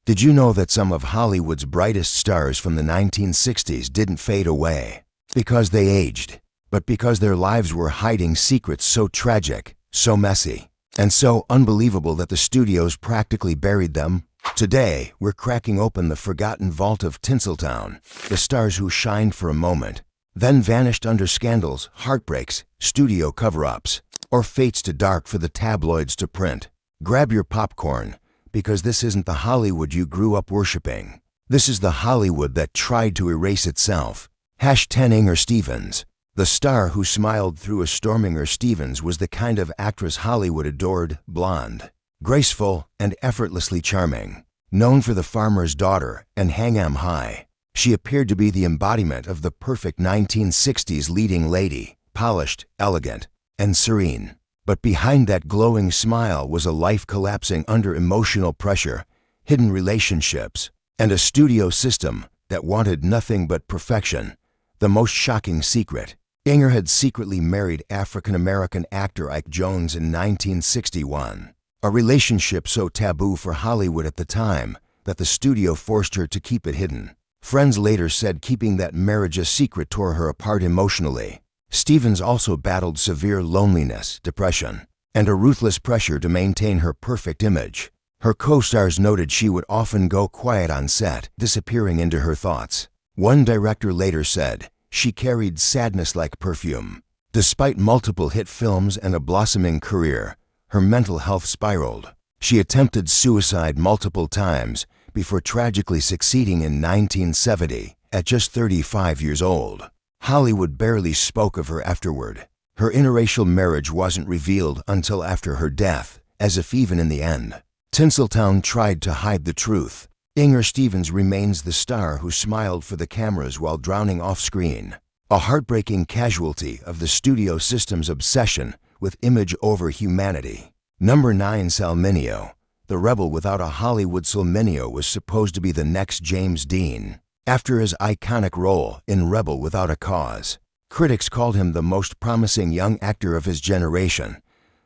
Did you know that some of Hollywood's brightest stars from the 1960s didn't fade away because they aged, but because their lives were hiding secrets so tragic, so messy, and so unbelievable that the studios practically buried them? Today, we're cracking open the forgotten vault of Tinseltown, the stars who shined for a moment, then vanished under scandals, heartbreaks, studio cover-ups, or fates too dark for the tabloids to print. Grab your popcorn, because this isn't the Hollywood you grew up worshipping. This is the Hollywood that tried to erase itself. #10 Inger Stevens. The star who smiled through a storm. Inger Stevens was the kind of actress Hollywood adored, blonde, graceful, and effortlessly charming. Known for The Farmer's Daughter and Hang 'Em High, she appeared to be the embodiment of the perfect 1960s leading lady, polished, elegant, and serene. But behind that glowing smile was a life collapsing under emotional pressure, hidden relationships, and a studio system that wanted nothing but perfection. The most shocking secret: Inger had secretly married African-American actor Ike Jones in 1961, a relationship so taboo for Hollywood at the time that the studio forced her to keep it hidden. Friends later said keeping that marriage a secret tore her apart emotionally. Stevens also battled severe loneliness, depression, and a ruthless pressure to maintain her perfect image. Her co-stars noted she would often go quiet on set, disappearing into her thoughts. One director later said, "She carried sadness like perfume." Despite multiple hit films and a blossoming career, her mental health spiraled. She attempted suicide multiple times before tragically succeeding in 1970 at just 35 years old. Hollywood barely spoke of her afterward. Her interracial marriage wasn't revealed until after her death, as if even in the end, Tinseltown tried to hide the truth. Inger Stevens remains the star who smiled for the cameras while drowning off-screen, a heartbreaking casualty of the studio system's obsession with image over humanity. #9 Sal Mineo. The rebel without a Hollywood soul. Mineo was supposed to be the next James Dean. After his iconic role in Rebel Without a Cause, critics called him the most promising young actor of his generation.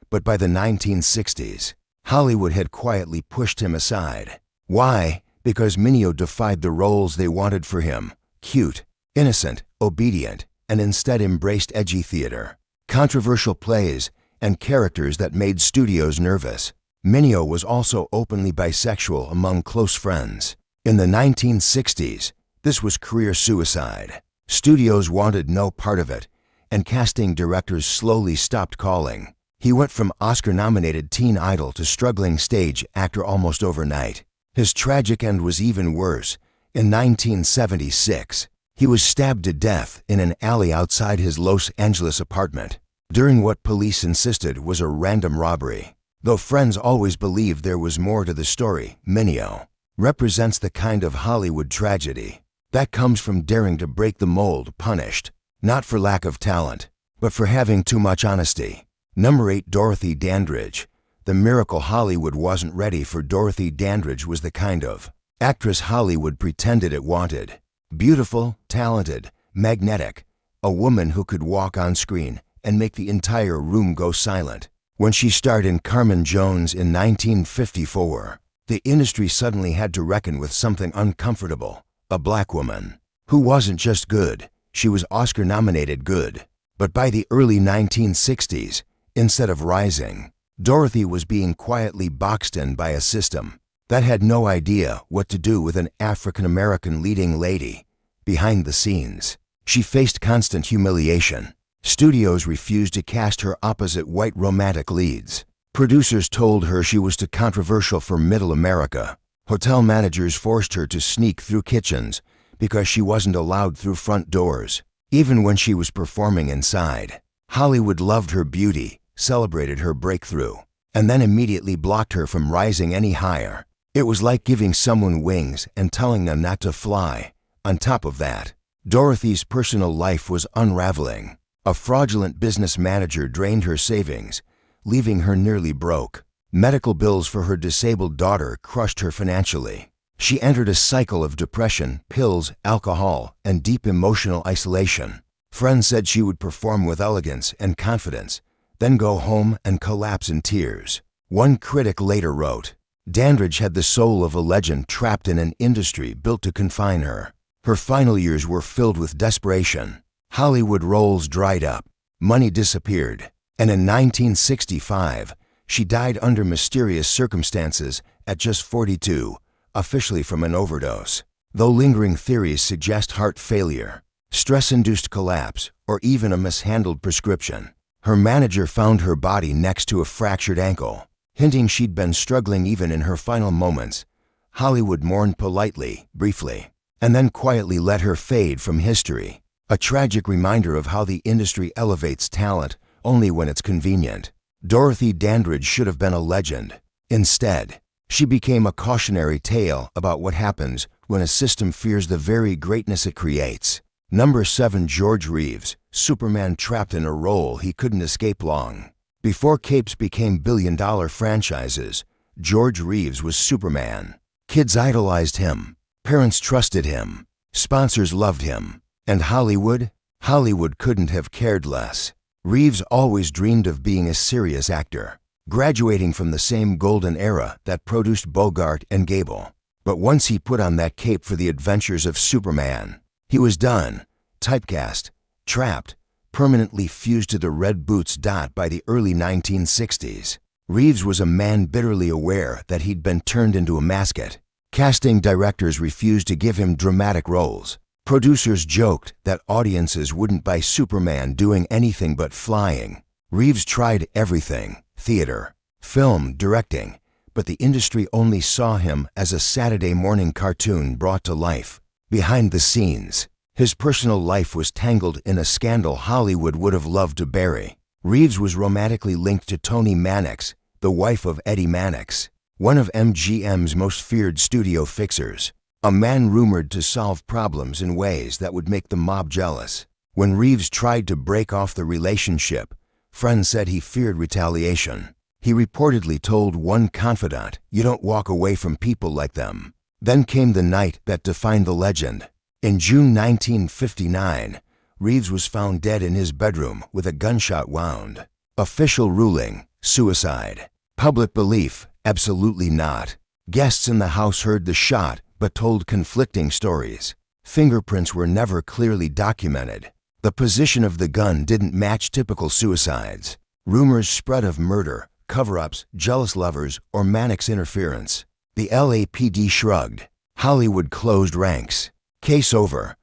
But by the 1960s, Hollywood had quietly pushed him aside. Why? Because Mineo defied the roles they wanted for him: cute, innocent, obedient, and instead embraced edgy theater, controversial plays, and characters that made studios nervous. Mineo was also openly bisexual among close friends. In the 1960s, this was career suicide. Studios wanted no part of it, and casting directors slowly stopped calling. He went from Oscar-nominated teen idol to struggling stage actor almost overnight. His tragic end was even worse. In 1976, he was stabbed to death in an alley outside his Los Angeles apartment, during what police insisted was a random robbery. Though friends always believed there was more to the story, Mineo represents the kind of Hollywood tragedy that comes from daring to break the mold, punished, not for lack of talent, but for having too much honesty. #8 Dorothy Dandridge. The miracle Hollywood wasn't ready for. Dorothy Dandridge was the kind of actress Hollywood pretended it wanted. Beautiful, talented, magnetic, a woman who could walk on screen and make the entire room go silent. When she starred in Carmen Jones in 1954, the industry suddenly had to reckon with something uncomfortable: a black woman who wasn't just good, she was Oscar-nominated good. But by the early 1960s, instead of rising, Dorothy was being quietly boxed in by a system that had no idea what to do with an African-American leading lady. Behind the scenes, she faced constant humiliation. Studios refused to cast her opposite white romantic leads. Producers told her she was too controversial for Middle America. Hotel managers forced her to sneak through kitchens because she wasn't allowed through front doors, even when she was performing inside. Hollywood loved her beauty, celebrated her breakthrough, and then immediately blocked her from rising any higher. It was like giving someone wings and telling them not to fly. On top of that, Dorothy's personal life was unraveling. A fraudulent business manager drained her savings, leaving her nearly broke. Medical bills for her disabled daughter crushed her financially. She entered a cycle of depression, pills, alcohol, and deep emotional isolation. Friends said she would perform with elegance and confidence, then go home and collapse in tears. One critic later wrote, Dandridge had the soul of a legend trapped in an industry built to confine her. Her final years were filled with desperation. Hollywood roles dried up, money disappeared, and in 1965, she died under mysterious circumstances at just 42, officially from an overdose. Though lingering theories suggest heart failure, stress-induced collapse, or even a mishandled prescription, her manager found her body next to a fractured ankle, hinting she'd been struggling even in her final moments. Hollywood mourned politely, briefly, and then quietly let her fade from history. A tragic reminder of how the industry elevates talent only when it's convenient. Dorothy Dandridge should have been a legend. Instead, she became a cautionary tale about what happens when a system fears the very greatness it creates. Number 7. George Reeves, Superman trapped in a role he couldn't escape long. Before capes became billion-dollar franchises, George Reeves was Superman. Kids idolized him, parents trusted him, sponsors loved him, and Hollywood couldn't have cared less. Reeves always dreamed of being a serious actor, graduating from the same golden era that produced Bogart and Gable. But once he put on that cape for the adventures of Superman, he was done, typecast, trapped, permanently fused to the red boots. By the early 1960s, Reeves was a man bitterly aware that he'd been turned into a mascot. Casting directors refused to give him dramatic roles. Producers joked that audiences wouldn't buy Superman doing anything but flying. Reeves tried everything: theater, film, directing, but the industry only saw him as a Saturday morning cartoon brought to life. Behind the scenes, his personal life was tangled in a scandal Hollywood would have loved to bury. Reeves was romantically linked to Toni Mannix, the wife of Eddie Mannix, one of MGM's most feared studio fixers, a man rumored to solve problems in ways that would make the mob jealous. When Reeves tried to break off the relationship, friends said he feared retaliation. He reportedly told one confidant, "You don't walk away from people like them." Then came the night that defined the legend. In June 1959, Reeves was found dead in his bedroom with a gunshot wound. Official ruling: suicide. Public belief: absolutely not. Guests in the house heard the shot but told conflicting stories. Fingerprints were never clearly documented. The position of the gun didn't match typical suicides. Rumors spread of murder, cover-ups, jealous lovers, or Mannix interference. The LAPD shrugged. Hollywood closed ranks. Case over.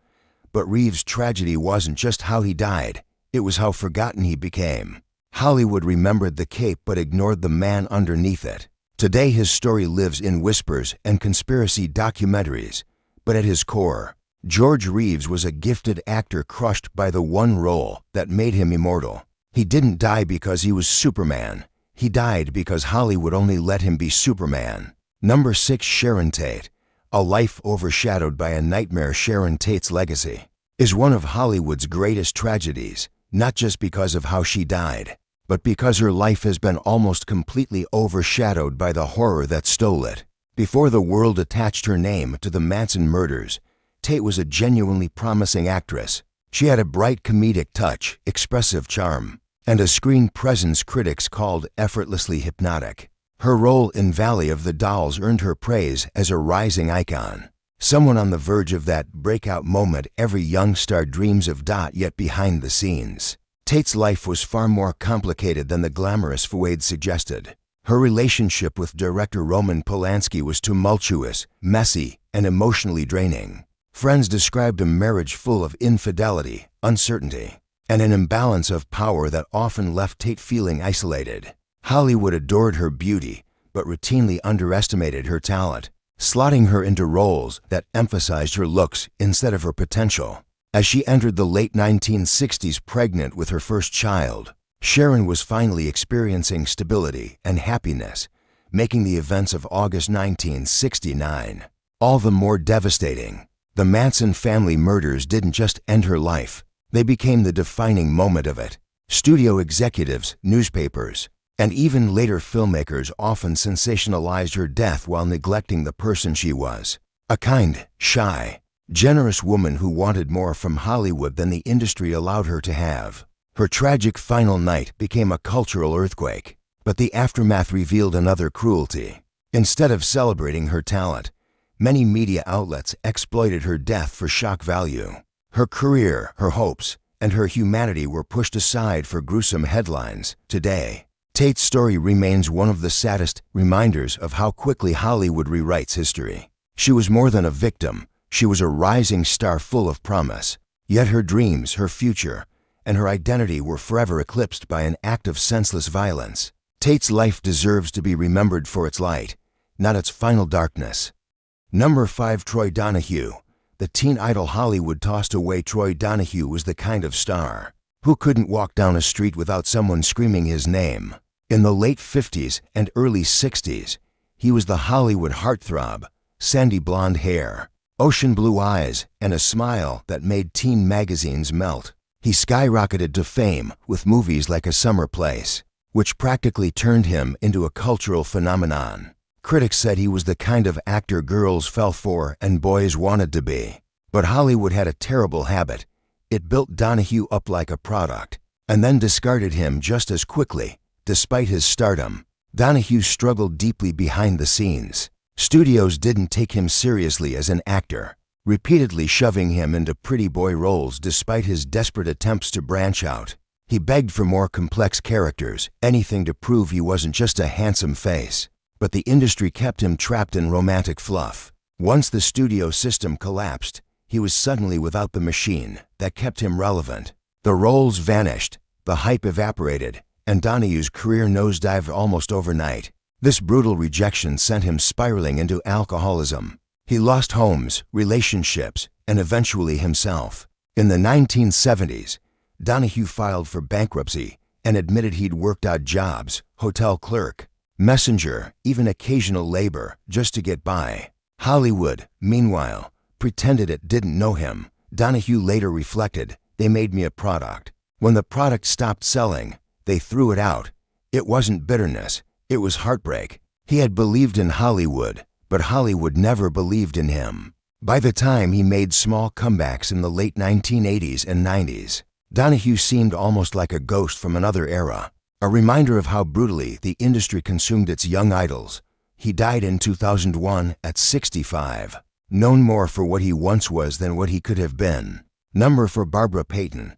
But Reeves' tragedy wasn't just how he died, it was how forgotten he became. Hollywood remembered the cape but ignored the man underneath it. Today his story lives in whispers and conspiracy documentaries, but at his core, George Reeves was a gifted actor crushed by the one role that made him immortal. He didn't die because he was Superman. He died because Hollywood only let him be Superman. Number 6. Sharon Tate, a life overshadowed by a nightmare. Sharon Tate's legacy is one of Hollywood's greatest tragedies, not just because of how she died, but because her life has been almost completely overshadowed by the horror that stole it. Before the world attached her name to the Manson murders, Tate was a genuinely promising actress. She had a bright comedic touch, expressive charm, and a screen presence critics called effortlessly hypnotic. Her role in Valley of the Dolls earned her praise as a rising icon, someone on the verge of that breakout moment every young star dreams of. Yet behind the scenes, Tate's life was far more complicated than the glamorous facade suggested. Her relationship with director Roman Polanski was tumultuous, messy, and emotionally draining. Friends described a marriage full of infidelity, uncertainty, and an imbalance of power that often left Tate feeling isolated. Hollywood adored her beauty, but routinely underestimated her talent, slotting her into roles that emphasized her looks instead of her potential. As she entered the late 1960s pregnant with her first child, Sharon was finally experiencing stability and happiness, making the events of August 1969 all the more devastating. The Manson family murders didn't just end her life, they became the defining moment of it. Studio executives, newspapers, and even later filmmakers often sensationalized her death while neglecting the person she was. A kind, shy, generous woman who wanted more from Hollywood than the industry allowed her to have. Her tragic final night became a cultural earthquake, but the aftermath revealed another cruelty. Instead of celebrating her talent, many media outlets exploited her death for shock value. Her career, her hopes, and her humanity were pushed aside for gruesome headlines. Today, Tate's story remains one of the saddest reminders of how quickly Hollywood rewrites history. She was more than a victim. She was a rising star full of promise. Yet her dreams, her future, and her identity were forever eclipsed by an act of senseless violence. Tate's life deserves to be remembered for its light, not its final darkness. Number 5. Troy Donahue. The teen idol Hollywood tossed away. Troy Donahue was the kind of star who couldn't walk down a street without someone screaming his name. In the late 50s and early 60s, he was the Hollywood heartthrob, sandy blonde hair, ocean blue eyes, and a smile that made teen magazines melt. He skyrocketed to fame with movies like A Summer Place, which practically turned him into a cultural phenomenon. Critics said he was the kind of actor girls fell for and boys wanted to be. But Hollywood had a terrible habit. It built Donahue up like a product, and then discarded him just as quickly. Despite his stardom, Donahue struggled deeply behind the scenes. Studios didn't take him seriously as an actor, repeatedly shoving him into pretty boy roles despite his desperate attempts to branch out. He begged for more complex characters, anything to prove he wasn't just a handsome face. But the industry kept him trapped in romantic fluff. Once the studio system collapsed, he was suddenly without the machine that kept him relevant. The roles vanished, the hype evaporated, and Donahue's career nosedived almost overnight. This brutal rejection sent him spiraling into alcoholism. He lost homes, relationships, and eventually himself. In the 1970s, Donahue filed for bankruptcy and admitted he'd worked odd jobs, hotel clerk, messenger, even occasional labor, just to get by. Hollywood, meanwhile, pretended it didn't know him. Donahue later reflected, "They made me a product. When the product stopped selling, they threw it out." It wasn't bitterness, it was heartbreak. He had believed in Hollywood, but Hollywood never believed in him. By the time he made small comebacks in the late 1980s and 90s, Donahue seemed almost like a ghost from another era. A reminder of how brutally the industry consumed its young idols. He died in 2001 at 65, known more for what he once was than what he could have been. Number 4. Barbara Payton.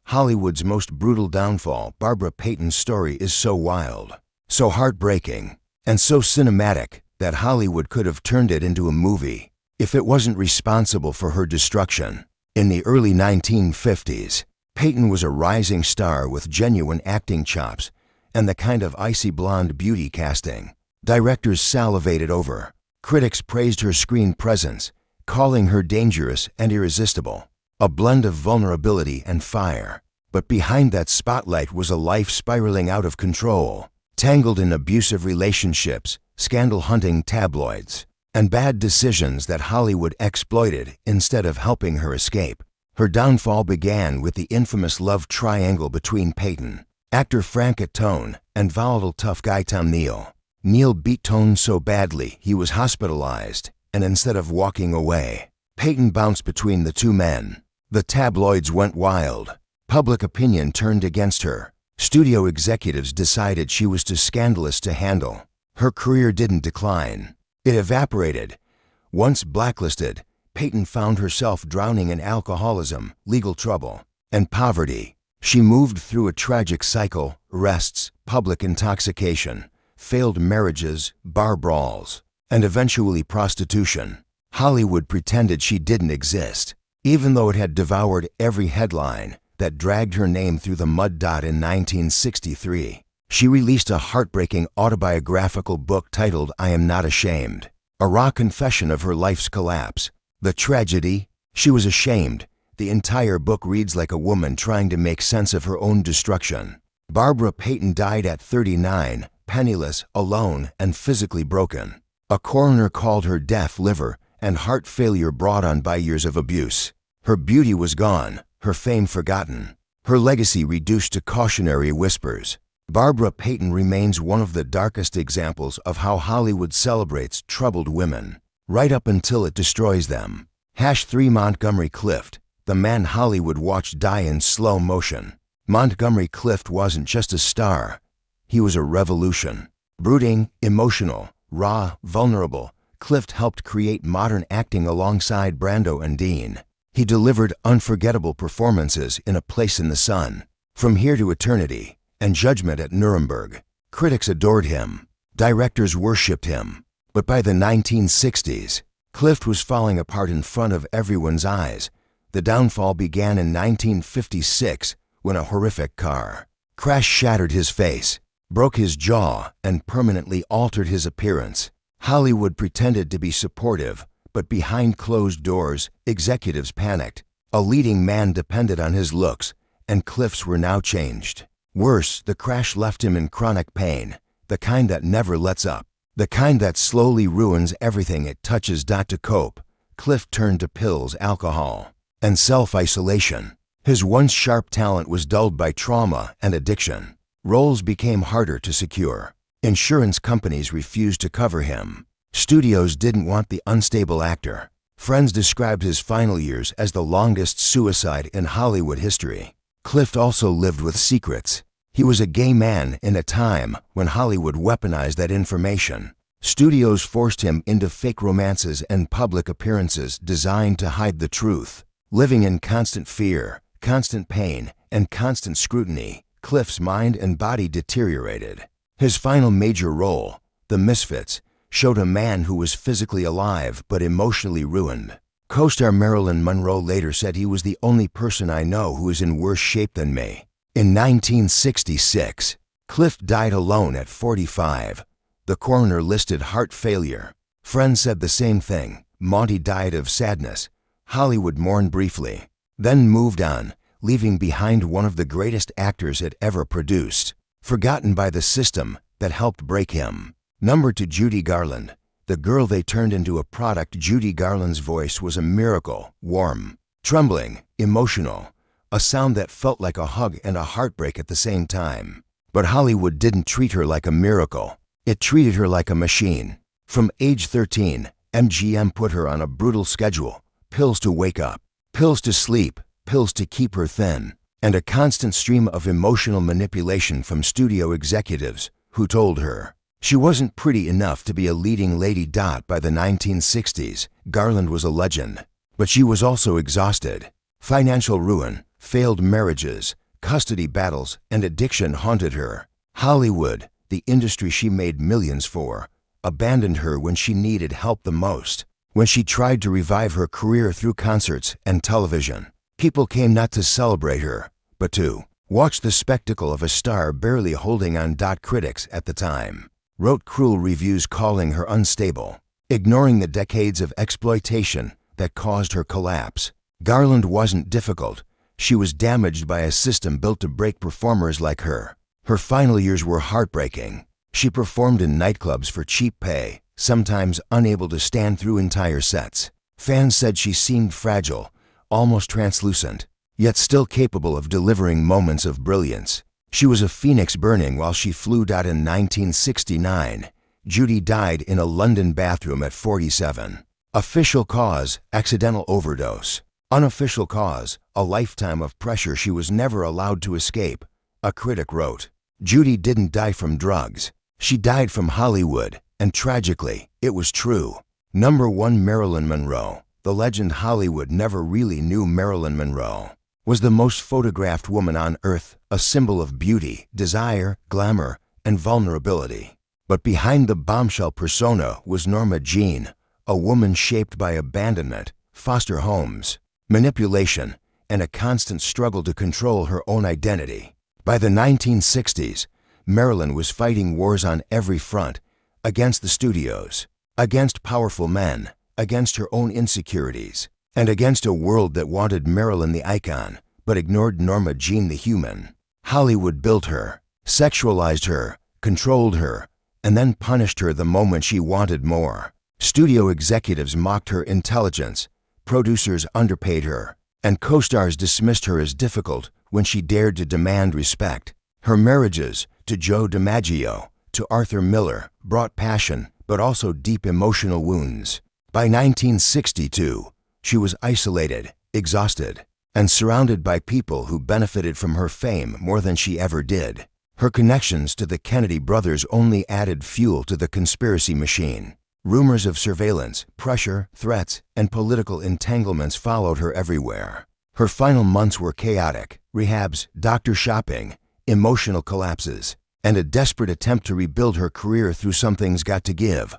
Hollywood's most brutal downfall. Barbara Payton's story is so wild, so heartbreaking, and so cinematic that Hollywood could have turned it into a movie if it wasn't responsible for her destruction. In the early 1950s, Payton was a rising star with genuine acting chops and the kind of icy blonde beauty casting directors salivated over. Critics praised her screen presence, calling her dangerous and irresistible, a blend of vulnerability and fire. But behind that spotlight was a life spiraling out of control, tangled in abusive relationships, scandal-hunting tabloids, and bad decisions that Hollywood exploited instead of helping her escape. Her downfall began with the infamous love triangle between Payton, actor Frank Attone, and volatile tough guy Tom Neal. Neal beat Tone so badly he was hospitalized, and instead of walking away, Payton bounced between the two men. The tabloids went wild. Public opinion turned against her. Studio executives decided she was too scandalous to handle. Her career didn't decline. It evaporated. Once blacklisted, Payton found herself drowning in alcoholism, legal trouble, and poverty. She moved through a tragic cycle: arrests, public intoxication, failed marriages, bar brawls, and eventually prostitution. Hollywood pretended she didn't exist, even though it had devoured every headline that dragged her name through the mud. In 1963, she released a heartbreaking autobiographical book titled I Am Not Ashamed, a raw confession of her life's collapse. The tragedy: she was ashamed. The entire book reads like a woman trying to make sense of her own destruction. Barbara Payton died at 39, penniless, alone, and physically broken. A coroner called her deaf liver and heart failure brought on by years of abuse. Her beauty was gone, her fame forgotten, her legacy reduced to cautionary whispers. Barbara Payton remains one of the darkest examples of how Hollywood celebrates troubled women, right up until it destroys them. #3 Montgomery Clift, the man Hollywood watched die in slow motion. Montgomery Clift wasn't just a star, he was a revolution. Brooding, emotional, raw, vulnerable, Clift helped create modern acting alongside Brando and Dean. He delivered unforgettable performances in A Place in the Sun, From Here to Eternity, and Judgment at Nuremberg. Critics adored him. Directors worshipped him. But by the 1960s, Clift was falling apart in front of everyone's eyes. The downfall began in 1956 when a horrific car crash shattered his face, broke his jaw, and permanently altered his appearance. Hollywood pretended to be supportive, but behind closed doors, executives panicked. A leading man depended on his looks, and Clift's were now changed. Worse, the crash left him in chronic pain, the kind that never lets up, the kind that slowly ruins everything it touches. To cope, Clift turned to pills, alcohol, and self-isolation. His once sharp talent was dulled by trauma and addiction. Roles became harder to secure. Insurance companies refused to cover him. Studios didn't want the unstable actor. Friends described his final years as the longest suicide in Hollywood history. Clift also lived with secrets. He was a gay man in a time when Hollywood weaponized that information. Studios forced him into fake romances and public appearances designed to hide the truth. Living in constant fear, constant pain, and constant scrutiny, Clift's mind and body deteriorated. His final major role, The Misfits, showed a man who was physically alive but emotionally ruined. Co-star Marilyn Monroe later said, "He was the only person I know who is in worse shape than me." In 1966, Clift died alone at 45. The coroner listed heart failure. Friends said the same thing. Monty died of sadness. Hollywood mourned briefly, then moved on, leaving behind one of the greatest actors it ever produced, forgotten by the system that helped break him. Number 2, Judy Garland. The girl they turned into a product. Judy Garland's voice was a miracle, warm, trembling, emotional, a sound that felt like a hug and a heartbreak at the same time. But Hollywood didn't treat her like a miracle. It treated her like a machine. From age 13, MGM put her on a brutal schedule: pills to wake up, pills to sleep, pills to keep her thin, and a constant stream of emotional manipulation from studio executives who told her she wasn't pretty enough to be a leading lady. By the 1960s, Garland was a legend, but she was also exhausted. Financial ruin, failed marriages, custody battles, and addiction haunted her. Hollywood, the industry she made millions for, abandoned her when she needed help the most. When she tried to revive her career through concerts and television, people came not to celebrate her, but to watch the spectacle of a star barely holding on. Critics at the time wrote cruel reviews calling her unstable, ignoring the decades of exploitation that caused her collapse. Garland wasn't difficult. She was damaged by a system built to break performers like her. Her final years were heartbreaking. She performed in nightclubs for cheap pay, sometimes unable to stand through entire sets. Fans said she seemed fragile, almost translucent, yet still capable of delivering moments of brilliance. She was a phoenix burning while she flew. In 1969, Judy died in a London bathroom at 47. Official cause: accidental overdose. Unofficial cause: a lifetime of pressure she was never allowed to escape. A critic wrote, "Judy didn't die from drugs. She died from Hollywood, and tragically, it was true." Number 1, Marilyn Monroe. The legend Hollywood never really knew Marilyn Monroe was the most photographed woman on earth, a symbol of beauty, desire, glamour, and vulnerability. But behind the bombshell persona was Norma Jean, a woman shaped by abandonment, foster homes, manipulation, and a constant struggle to control her own identity. By the 1960s, Marilyn was fighting wars on every front: against the studios, against powerful men, against her own insecurities, and against a world that wanted Marilyn the icon, but ignored Norma Jean the human. Hollywood built her, sexualized her, controlled her, and then punished her the moment she wanted more. Studio executives mocked her intelligence, producers underpaid her, and co-stars dismissed her as difficult when she dared to demand respect. Her marriages, to Joe DiMaggio, to Arthur Miller, brought passion, but also deep emotional wounds. By 1962, she was isolated, exhausted, and surrounded by people who benefited from her fame more than she ever did. Her connections to the Kennedy brothers only added fuel to the conspiracy machine. Rumors of surveillance, pressure, threats, and political entanglements followed her everywhere. Her final months were chaotic: rehabs, doctor shopping, emotional collapses, and a desperate attempt to rebuild her career through Something's Got to Give.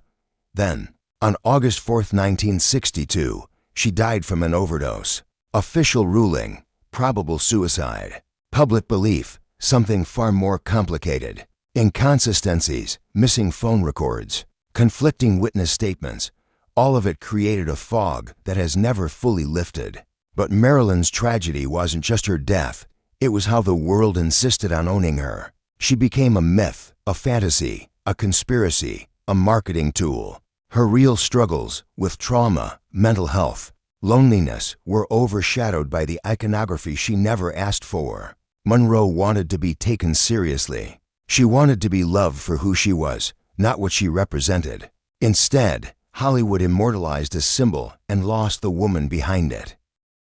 Then, on August 4, 1962, she died from an overdose. Official ruling: probable suicide. Public belief: something far more complicated. Inconsistencies, missing phone records, conflicting witness statements, all of it created a fog that has never fully lifted. But Marilyn's tragedy wasn't just her death, it was how the world insisted on owning her. She became a myth, a fantasy, a conspiracy, a marketing tool. Her real struggles with trauma, mental health, loneliness were overshadowed by the iconography she never asked for. Monroe wanted to be taken seriously. She wanted to be loved for who she was, not what she represented. Instead, Hollywood immortalized a symbol and lost the woman behind it.